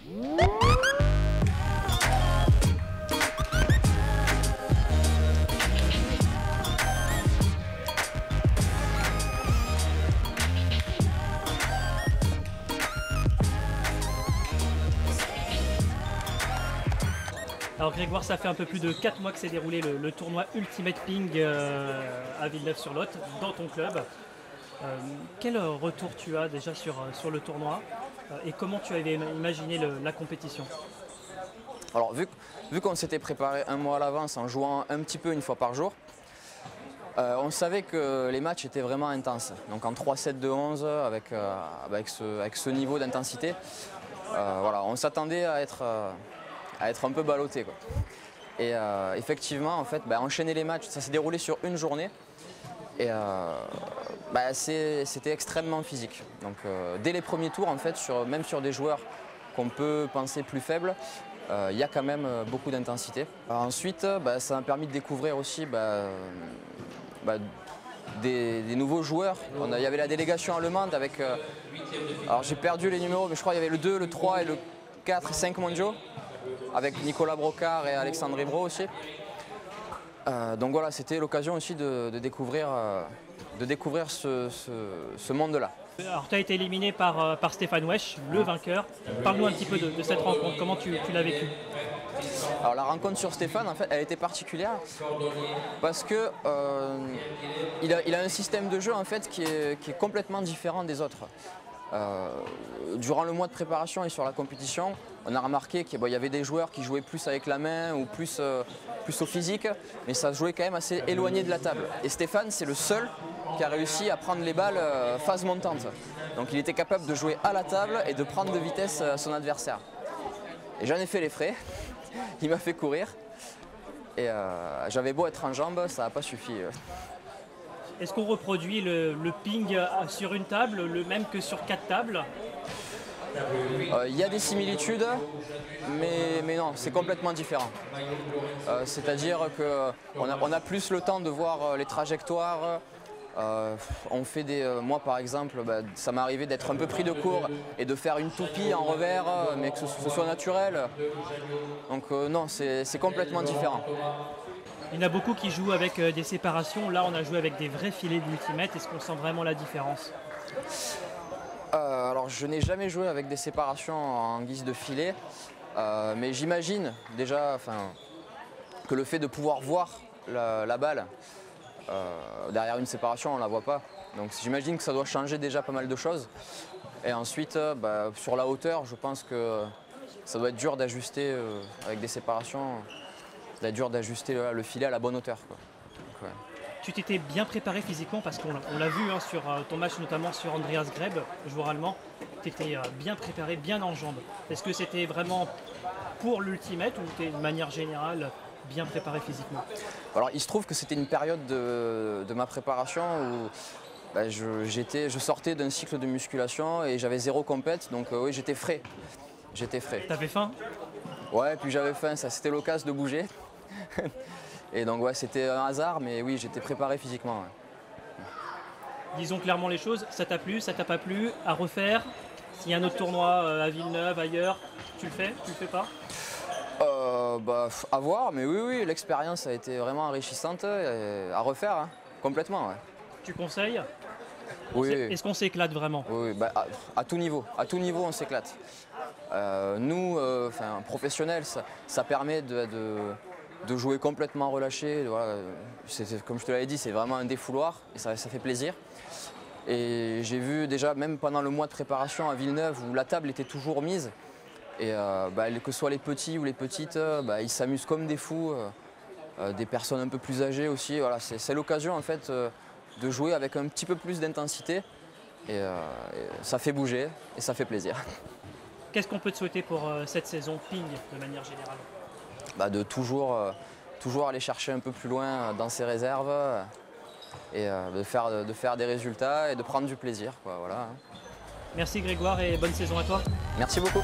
Alors Grégoire, ça fait un peu plus de 4 mois que s'est déroulé le tournoi Ultimate Ping à Villeneuve-sur-Lot, dans ton club. Quel retour tu as déjà sur le tournoi et comment tu avais imaginé la compétition? Alors vu qu'on s'était préparé un mois à l'avance en jouant un petit peu une fois par jour, on savait que les matchs étaient vraiment intenses. Donc en 3 sets de 11 avec ce niveau d'intensité, voilà, on s'attendait à être un peu ballotté, quoi. Et effectivement, en fait, enchaîner les matchs, ça s'est déroulé sur une journée. Et c'était extrêmement physique. Donc dès les premiers tours, en fait, même sur des joueurs qu'on peut penser plus faibles, il y a quand même beaucoup d'intensité. Ensuite, ça m'a permis de découvrir aussi des nouveaux joueurs. Il y avait la délégation allemande avec... alors j'ai perdu les numéros, mais je crois qu'il y avait le 2, le 3 et le 4 et 5 mondiaux, avec Nicolas Brocard et Alexandre Ibro aussi. Donc voilà, c'était l'occasion aussi de découvrir ce monde-là. Alors tu as été éliminé par Stéphane Wesch, le vainqueur. Parle-nous un petit peu de cette rencontre, comment tu l'as vécue? Alors la rencontre sur Stéphane, en fait, elle était particulière parce que il a un système de jeu en fait qui est complètement différent des autres. Durant le mois de préparation et sur la compétition, on a remarqué qu'il y avait des joueurs qui jouaient plus avec la main ou plus au physique, mais ça se jouait quand même assez éloigné de la table. Et Stéphane, c'est le seul qui a réussi à prendre les balles phase montante. Donc il était capable de jouer à la table et de prendre de vitesse son adversaire. Et j'en ai fait les frais, il m'a fait courir, et j'avais beau être en jambes, ça n'a pas suffi. Est-ce qu'on reproduit le ping sur une table, le même que sur 4 tables? Il y a des similitudes, mais non, c'est complètement différent. C'est-à-dire qu'on a plus le temps de voir les trajectoires. On fait moi par exemple, ça m'est arrivé d'être un peu pris de court et de faire une toupie en revers, mais que ce soit naturel. Donc non, c'est complètement différent. Il y en a beaucoup qui jouent avec des séparations. Là, on a joué avec des vrais filets d'ultimate. Est-ce qu'on sent vraiment la différence? Alors, je n'ai jamais joué avec des séparations en guise de filet, mais j'imagine déjà que le fait de pouvoir voir la balle derrière une séparation, on ne la voit pas. Donc, j'imagine que ça doit changer déjà pas mal de choses. Et ensuite, sur la hauteur, je pense que ça doit être dur d'ajuster avec des séparations. Ça doit être dur d'ajuster le filet à la bonne hauteur, quoi. Donc, ouais. Tu t'étais bien préparé physiquement parce qu'on l'a vu sur ton match, notamment sur Andreas Greb, joueur allemand. Tu étais bien préparé, bien en jambes. Est-ce que c'était vraiment pour l'ultimate ou tu es de manière générale bien préparé physiquement? Alors il se trouve que c'était une période de ma préparation où je sortais d'un cycle de musculation et j'avais 0 compète, donc oui, j'étais frais. T'avais faim? Ouais, puis j'avais faim, ça c'était l'occasion de bouger. Et donc ouais, c'était un hasard, mais oui, j'étais préparé physiquement. Ouais. Disons clairement les choses, ça t'a plu, ça t'a pas plu, à refaire? S'il y a un autre tournoi à Villeneuve, ailleurs, tu le fais? Tu le fais pas? À voir, mais oui, l'expérience a été vraiment enrichissante, à refaire, hein, complètement. Ouais. Tu conseilles? Oui. Est-ce qu'on s'éclate vraiment? Oui, à tout niveau, on s'éclate. Nous, professionnels, ça permet de jouer complètement relâché. Voilà. Comme je te l'avais dit, c'est vraiment un défouloir et ça fait plaisir. Et j'ai vu déjà, même pendant le mois de préparation à Villeneuve, où la table était toujours mise, et que ce soit les petits ou les petites, ils s'amusent comme des fous, des personnes un peu plus âgées aussi. Voilà, c'est l'occasion en fait de jouer avec un petit peu plus d'intensité, et ça fait bouger et ça fait plaisir. Qu'est-ce qu'on peut te souhaiter pour cette saison ping de manière générale? De toujours aller chercher un peu plus loin dans ses réserves et de faire des résultats et de prendre du plaisir, quoi, voilà. Merci Grégoire et bonne saison à toi. Merci beaucoup.